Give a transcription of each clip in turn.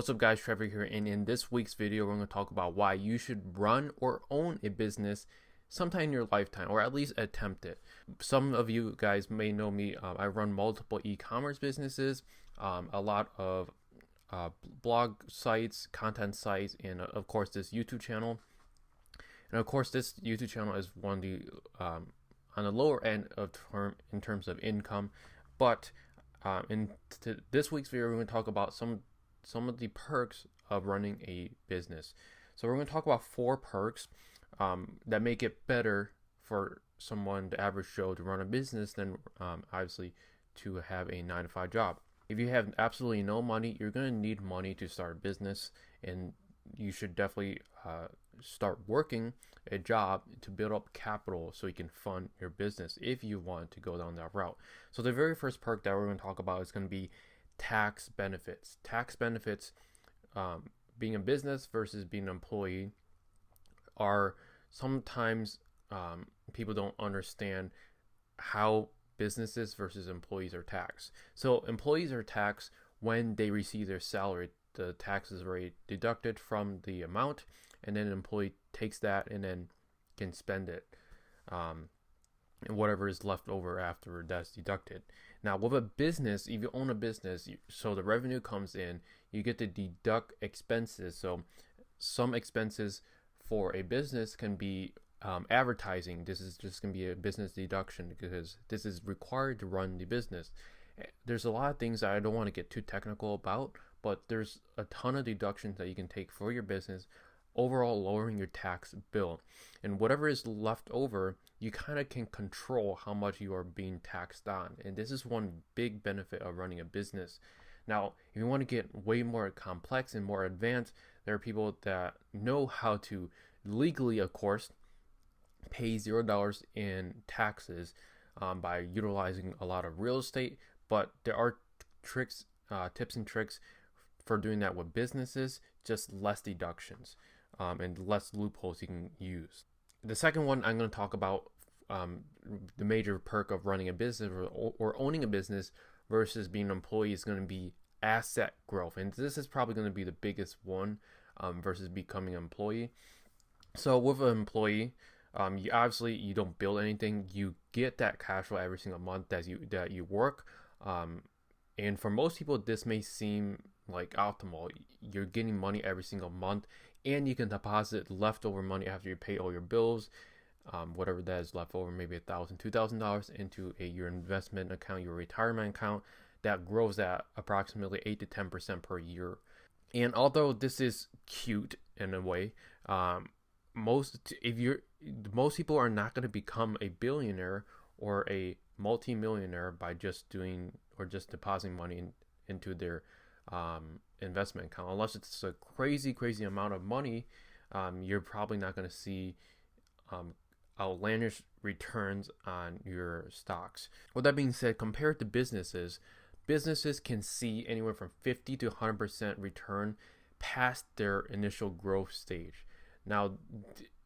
What's up guys, Trevor here, and in this week's video we're going to talk about why you should run or own a business sometime in your lifetime, or at least attempt it. Some of you guys may know me. I run multiple e-commerce businesses, a lot of blog sites, content sites, and of course this YouTube channel. And of course this YouTube channel is one of the on the lower end of in terms of income, but in this week's video we're going to talk about some of the perks of running a business. So we're going to talk about 4 perks that make it better for someone, the average Joe, to run a business than obviously to have a 9-to-5 job. If you have absolutely no money, you're going to need money to start a business, and you should definitely start working a job to build up capital so you can fund your business if you want to go down that route. So the very first perk that we're going to talk about is going to be tax benefits. Tax benefits, being a business versus being an employee, are sometimes people don't understand how businesses versus employees are taxed. So employees are taxed when they receive their salary. The tax is already deducted from the amount, and then an employee takes that and then can spend it, and whatever is left over after that's deducted. Now with a business, if you own a business, so the revenue comes in, you get to deduct expenses. So some expenses for a business can be advertising. This is just going to be a business deduction because this is required to run the business. There's a lot of things that I don't want to get too technical about, but there's a ton of deductions that you can take for your business, overall lowering your tax bill. And whatever is left over, you kind of can control how much you are being taxed on. And this is one big benefit of running a business. Now, if you want to get way more complex and more advanced, there are people that know how to legally, of course, pay $0 in taxes by utilizing a lot of real estate. But there are tricks, tips and tricks for doing that with businesses, just less deductions and less loopholes you can use. The second one I'm going to talk about, the major perk of running a business or owning a business versus being an employee, is going to be asset growth. And this is probably going to be the biggest one versus becoming an employee. So with an employee, you obviously you don't build anything. You get that cash flow every single month that you work. And for most people, this may seem like optimal. You're getting money every single month, and you can deposit leftover money after you pay all your bills, whatever that is left over, maybe $1,000, $2,000, into your investment account, your retirement account, that grows at approximately 8 to 10% per year. And although this is cute in a way, most people are not going to become a billionaire or a multi-millionaire by just depositing money into their investment account. Unless it's a crazy amount of money, you're probably not going to see outlandish returns on your stocks. With that being said, compared to businesses can see anywhere from 50 to 100% return past their initial growth stage. Now,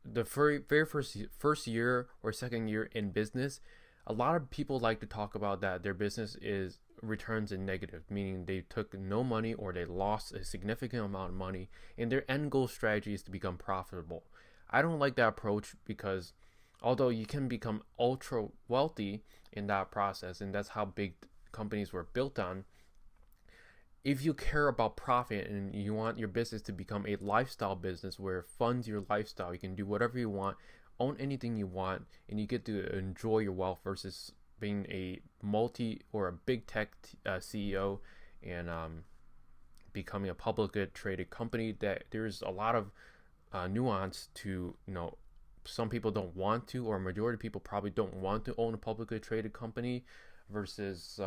the very first year or second year in business, a lot of people like to talk about that their business is returns in negative, meaning they took no money or they lost a significant amount of money, and their end goal strategy is to become profitable. I don't like that approach because although you can become ultra wealthy in that process, and that's how big companies were built on, if you care about profit and you want your business to become a lifestyle business where it funds your lifestyle, you can do whatever you want, own anything you want, and you get to enjoy your wealth versus being a multi or a big tech CEO and becoming a publicly traded company. That there's a lot of nuance to, some people don't want to, or a majority of people probably don't want to own a publicly traded company versus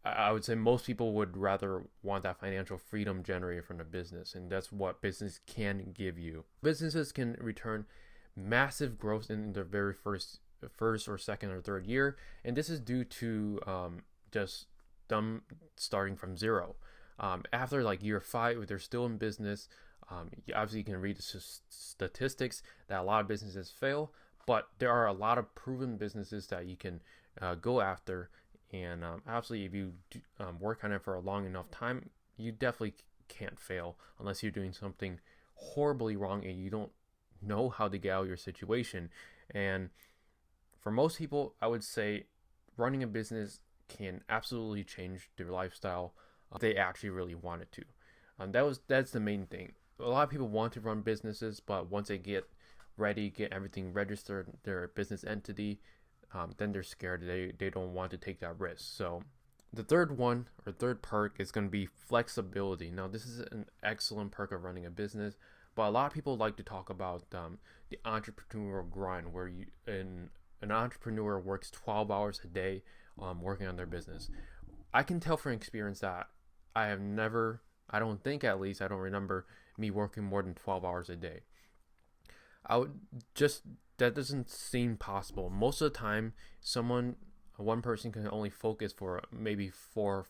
I would say most people would rather want that financial freedom generated from the business, and that's what business can give you. Businesses can return massive growth in their very first or second or third year, and this is due to just them starting from zero. After like year 5, if they're still in business, obviously you can read the statistics that a lot of businesses fail, but there are a lot of proven businesses that you can go after. And obviously, if you work on it for a long enough time, you definitely can't fail unless you're doing something horribly wrong and you don't know how to get out of your situation. And for most people, I would say running a business can absolutely change their lifestyle if they actually really wanted to. That's the main thing. A lot of people want to run businesses, but once they get ready, get everything registered, their business entity, then they're scared. They don't want to take that risk. So the third perk is going to be flexibility. Now, this is an excellent perk of running a business, but a lot of people like to talk about the entrepreneurial grind, where an entrepreneur works 12 hours a day working on their business. I can tell from experience that I have never, I don't think at least, I don't remember me working more than 12 hours a day. That doesn't seem possible. Most of the time, one person can only focus for maybe four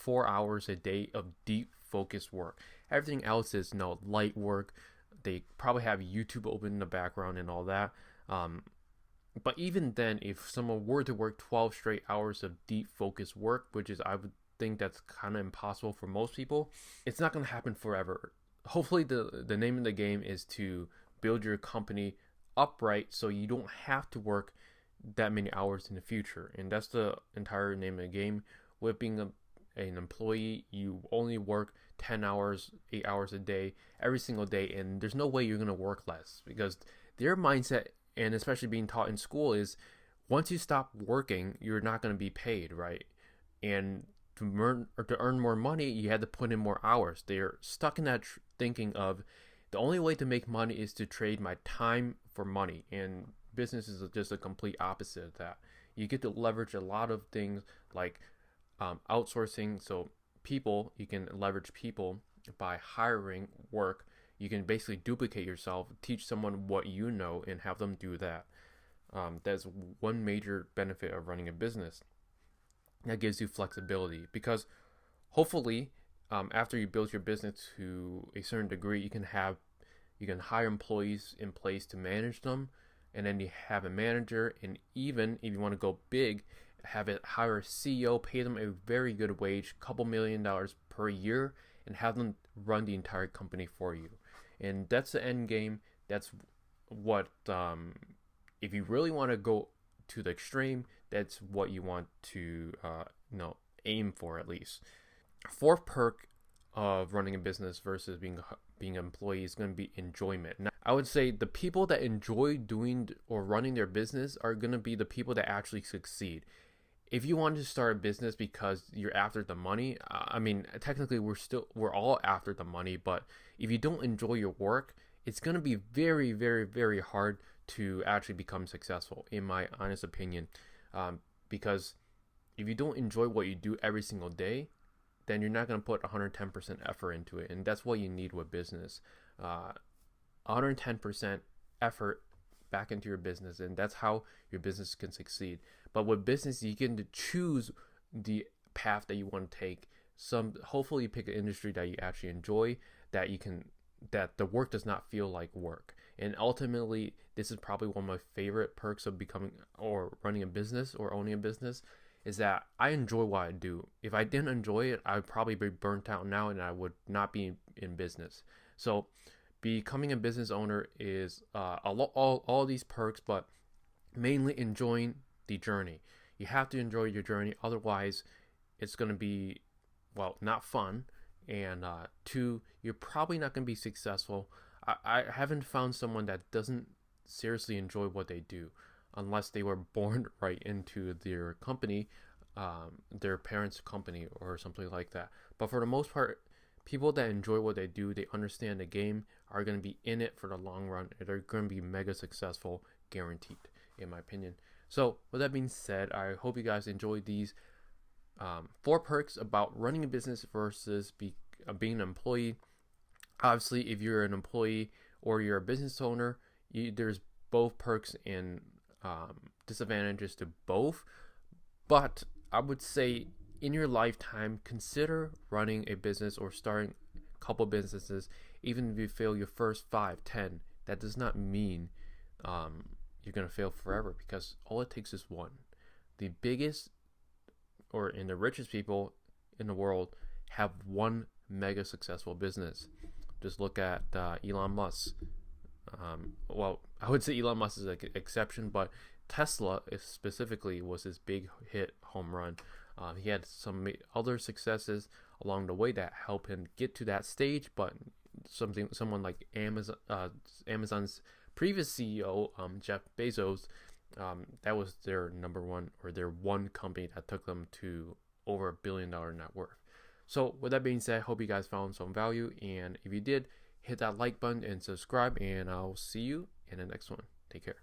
hours a day of deep focused work. Everything else is light work. They probably have YouTube open in the background and all that. But even then, if someone were to work 12 straight hours of deep focused work, which is, I would think that's kind of impossible for most people, it's not going to happen forever. Hopefully the name of the game is to build your company upright so you don't have to work that many hours in the future. And that's the entire name of the game. With being an employee, you only work 10 hours, 8 hours a day, every single day, and there's no way you're going to work less, because their mindset, and especially being taught in school, is once you stop working, you're not going to be paid, right? And to earn more money, you had to put in more hours. They're stuck in that thinking of the only way to make money is to trade my time for money. And business is just a complete opposite of that. You get to leverage a lot of things like outsourcing. So you can leverage people by hiring work. You can basically duplicate yourself, teach someone what you know, and have them do that. That's one major benefit of running a business. That gives you flexibility, because hopefully after you build your business to a certain degree, you can hire employees in place to manage them, and then you have a manager, and even if you want to go big, hire a CEO, pay them a very good wage, couple $1 million per year, and have them run the entire company for you. And that's the end game. That's what if you really want to go to the extreme, that's what you want to aim for, at least. Fourth perk of running a business versus being an employee is going to be enjoyment. Now, I would say the people that enjoy doing or running their business are going to be the people that actually succeed. If you want to start a business because you're after the money, I mean, technically we're all after the money, but if you don't enjoy your work, it's going to be very, very, very hard to actually become successful, in my honest opinion. Because if you don't enjoy what you do every single day, then you're not going to put 110% effort into it. And that's what you need with business. 110% effort back into your business, and that's how your business can succeed. But with business, you can choose the path that you want to take. Hopefully you pick an industry that you actually enjoy, that the work does not feel like work. And ultimately, this is probably one of my favorite perks of becoming or running a business or owning a business, is that I enjoy what I do. If I didn't enjoy it, I would probably be burnt out now, and I would not be in business. So becoming a business owner is all these perks, but mainly enjoying the journey. You have to enjoy your journey, otherwise it's going to be, not fun, and two, you're probably not going to be successful. I haven't found someone that doesn't seriously enjoy what they do, unless they were born right into their company, their parents' company or something like that. But for the most part, people that enjoy what they do, they understand the game, are going to be in it for the long run, and they're going to be mega successful, guaranteed, in my opinion. So with that being said, I hope you guys enjoyed these 4 perks about running a business versus being an employee. Obviously, if you're an employee or you're a business owner, there's both perks and disadvantages to both. But I would say in your lifetime, consider running a business or starting a couple businesses. Even if you fail your first 5, 10, that does not mean you're going to fail forever, because all it takes is one. The biggest and the richest people in the world have $1 mega successful business. Just look at Elon Musk. Well, I would say Elon Musk is an exception, but Tesla specifically was his big hit home run. He had some other successes along the way that helped him get to that stage, but someone like Amazon's previous CEO, Jeff Bezos, that was their number one, or their one company that took them to over $1 billion net worth. So with that being said, I hope you guys found some value, and if you did, hit that like button and subscribe, and I'll see you in the next one. Take care.